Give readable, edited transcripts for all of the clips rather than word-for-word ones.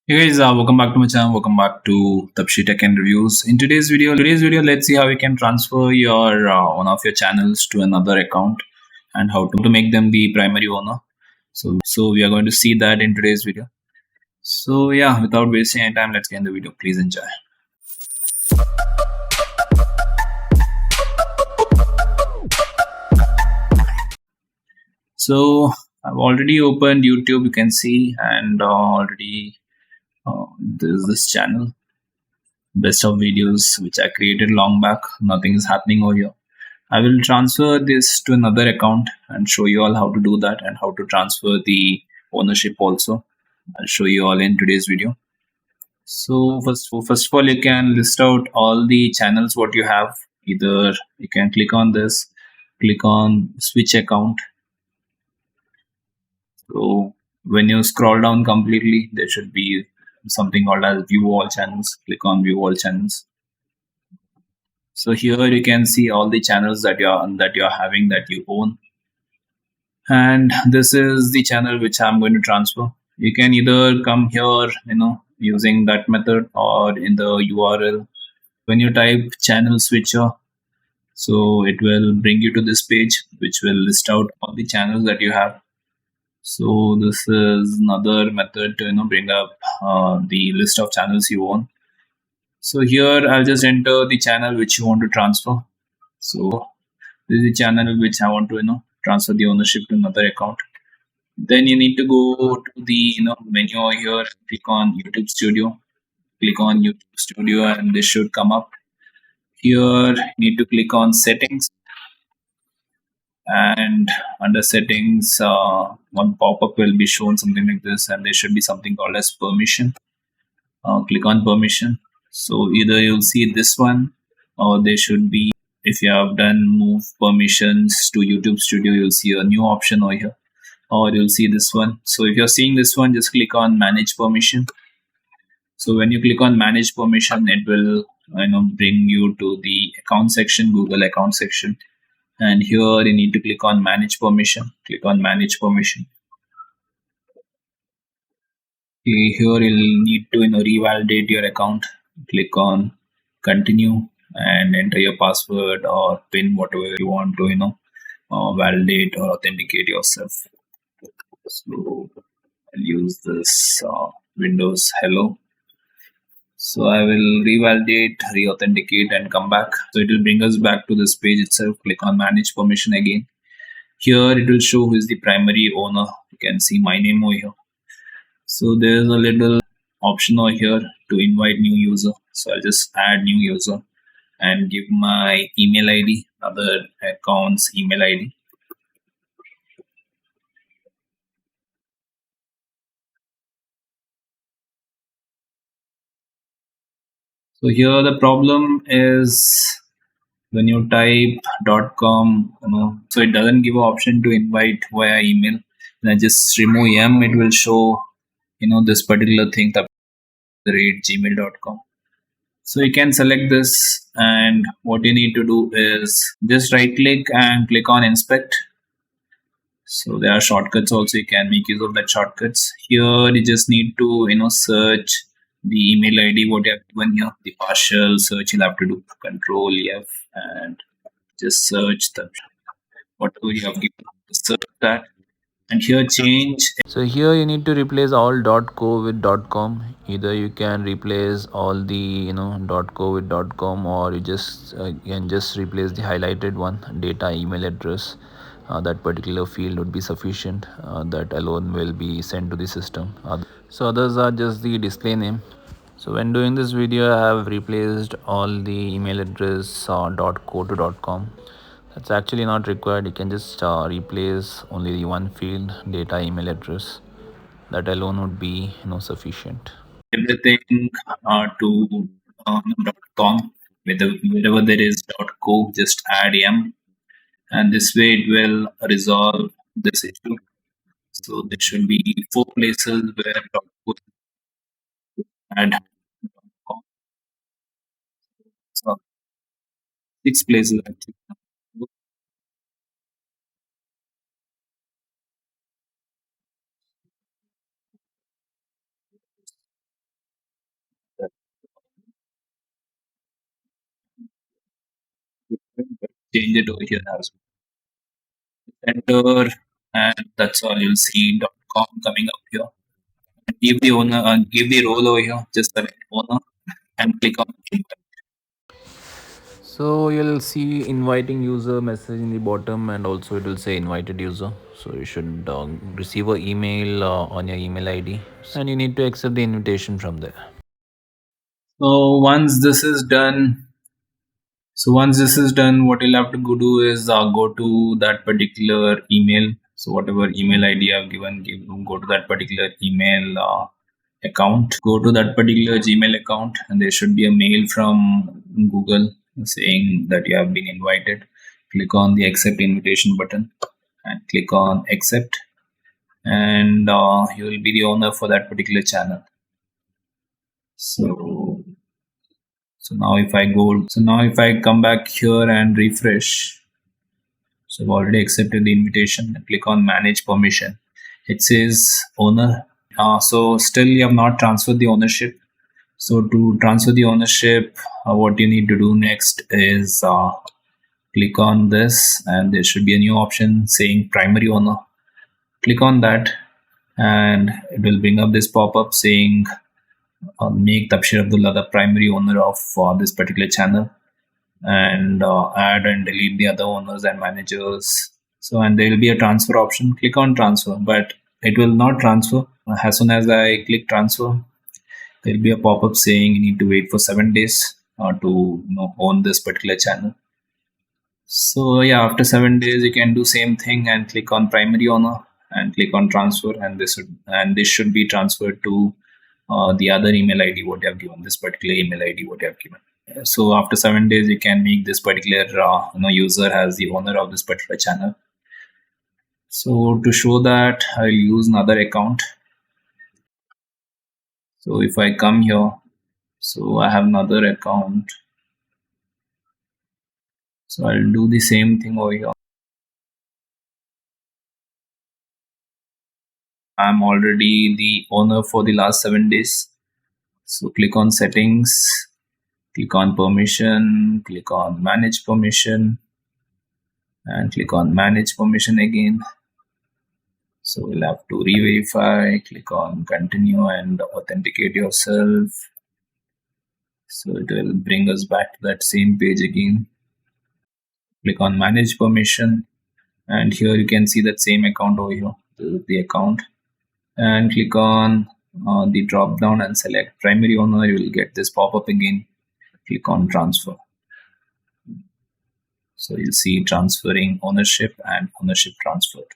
Hey guys, welcome back to my channel. Welcome back to Tapshi Tech and Reviews. In today's video, let's see how you can transfer your one of your channels to another account and how to make them the primary owner. So we are going to see that in today's video. So yeah, without wasting any time, let's get in the video. Please enjoy. So I've already opened YouTube. You can see, and already there's this channel, best of videos, which I created long back. Nothing is happening over here. I will transfer this to another account and show you all how to do that and how to transfer the ownership also. I'll show you all in today's video. So first of all, you can list out all the channels what you have. Either you can click on this, click on switch account. So when you scroll down completely, there should be something called as view all channels. Click on view all channels. So here you can see all the channels that you're having that you own, and this is the channel which I'm going to transfer. You can either come here, using that method, or in the URL when you type channel switcher, so it will bring you to this page which will list out all the channels that you have. So this is another method to bring up the list of channels you own. So here I'll just enter the channel which you want to transfer. So this is the channel which I want to transfer the ownership to another account. Then you need to go to the menu over here, click on YouTube Studio, click on YouTube Studio, and this should come up. Here you need to click on settings, and under settings, one pop-up will be shown something like this, and there should be something called as permission. Click on permission. So either you'll see this one, or there should be, if you have done move permissions to YouTube Studio, you'll see a new option over here, or you'll see this one. So if you're seeing this one, just click on manage permission. So when you click on manage permission, it will bring you to the account section, Google account section. And here you need to click on manage permission. Click on manage permission. Here you'll need to revalidate your account. Click on continue and enter your password or pin, whatever you want to validate or authenticate yourself. So I'll use this Windows Hello. So I will revalidate, re-authenticate, and come back. So it will bring us back to this page itself. Click on manage permission again. Here it will show who is the primary owner. You can see my name over here. So there's a little option over here to invite new user. So I'll just add new user and give my email ID, other account's email ID. So here the problem is when you type .com, so it doesn't give an option to invite via email. When I just remove it will show this particular thing, the rate gmail.com. So you can select this, and what you need to do is just right click and click on inspect. So there are shortcuts also, you can make use of that shortcuts. Here you just need to search the email ID what you have given here. The partial search you'll have to do control F and just search the whatever you have given, search that, and here change. So here you need to replace all .co with .com. Either you can replace all the .co with .com, or you just can just replace the highlighted one, data email address. That particular field would be sufficient. That alone will be sent to the system. So others are just the display name. So when doing this video, I have replaced all the email address .co to .com. That's actually not required. You can just replace only the one field, data email address. That alone would be sufficient. Everything to .com. Wherever there is .co, just add m, and this way it will resolve this issue. So there should be 4 places where .co add .com. So 6 places actually. Change it over here as enter, and that's all. You'll see .com coming up here. Give the owner, give the role over here. Just select owner and click on invite. So you'll see inviting user message in the bottom, and also it will say invited user. So you should receive an email on your email ID, and you need to accept the invitation from there. So once this is done, what you'll have to go do is go to that particular email. So whatever email ID I've given, go to that particular email account. Go to that particular Gmail account, and there should be a mail from Google saying that you have been invited. Click on the accept invitation button and click on accept, and you will be the owner for that particular channel. So now if I come back here and refresh, so I've already accepted the invitation and click on manage permission. It says owner. So still you have not transferred the ownership. So to transfer the ownership, what you need to do next is click on this, and there should be a new option saying primary owner. Click on that, and it will bring up this pop-up saying make Tabshir Abdullah the primary owner of this particular channel, and add and delete the other owners and managers. So, and there will be a transfer option. Click on transfer, but it will not transfer. As soon as I click transfer, there will be a pop-up saying you need to wait for 7 days to own this particular channel. So yeah, after 7 days, you can do same thing and click on primary owner and click on transfer, and this should be transferred to the other email ID what you have given. This particular email ID what you have given. So after 7 days, you can make this particular user as the owner of this particular channel. So to show that, I'll use another account. So if I come here, so I have another account. So I'll do the same thing over here. I'm already the owner for the last 7 days. So click on settings, click on permission, click on manage permission, and click on manage permission again. So we'll have to re-verify, click on continue and authenticate yourself. So it will bring us back to that same page again. Click on manage permission, and here you can see that same account over here. This is the account, and click on the drop down and select primary owner. You will get this pop-up again. Click on transfer. So you'll see transferring ownership and ownership transferred.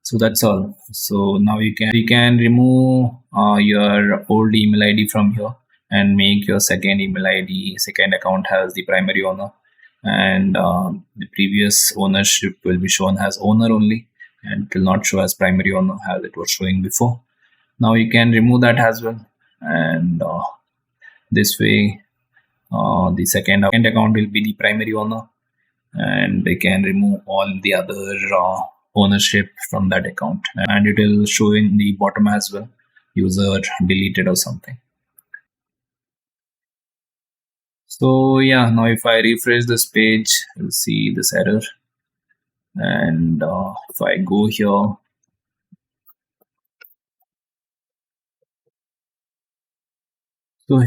So that's all. So now you can remove your old email ID from here and make your second email ID, second account has the primary owner, and the previous ownership will be shown as owner only, and it will not show as primary owner as it was showing before. Now you can remove that as well, and this way the second account will be the primary owner, and they can remove all the other ownership from that account, and it will show in the bottom as well, user deleted or something. So yeah, now if I refresh this page, you'll see this error, and if I go here, so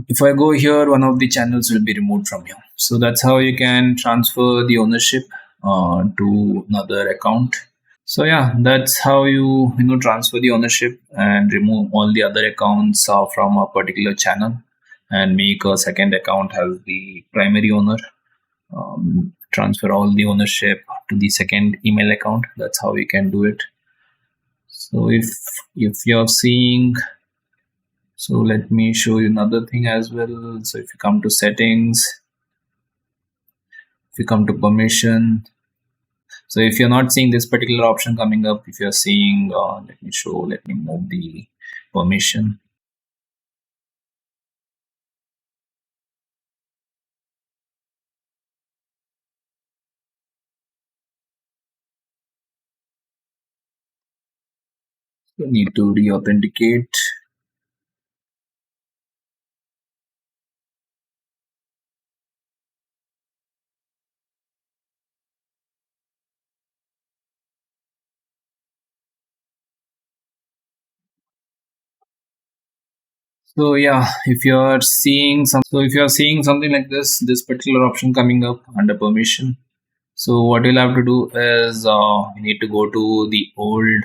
if I go here, one of the channels will be removed from here. So that's how you can transfer the ownership to another account. So yeah, that's how you transfer the ownership and remove all the other accounts from a particular channel and make a second account as the primary owner. Transfer all the ownership to the second email account. That's how you can do it. So if you're seeing, so let me show you another thing as well. So if you come to settings, if you come to permission, so if you're not seeing this particular option coming up, if you're seeing, let me move the permission. So need to re-authenticate. So yeah, if you're seeing something like this particular option coming up under permission, so what you'll have to do is you need to go to the old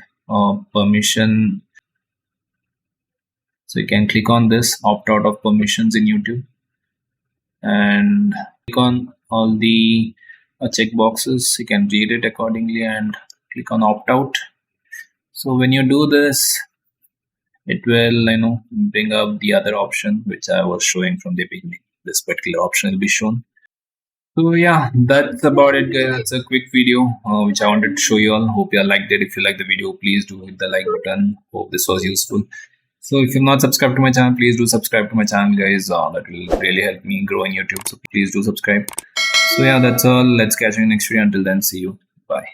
permission. So you can click on this opt out of permissions in YouTube and click on all the check boxes. You can read it accordingly and click on opt out. So when you do this, it will bring up the other option which I was showing from the beginning. This particular option will be shown. So yeah, that's about it, guys. It's a quick video which I wanted to show you all. Hope you all liked it. If you like the video, please do hit the like button. Hope this was useful. So if you're not subscribed to my channel, please do subscribe to my channel, guys. That will really help me grow in YouTube. So please do subscribe. So yeah, that's all. Let's catch you in the next video. Until then, see you. Bye.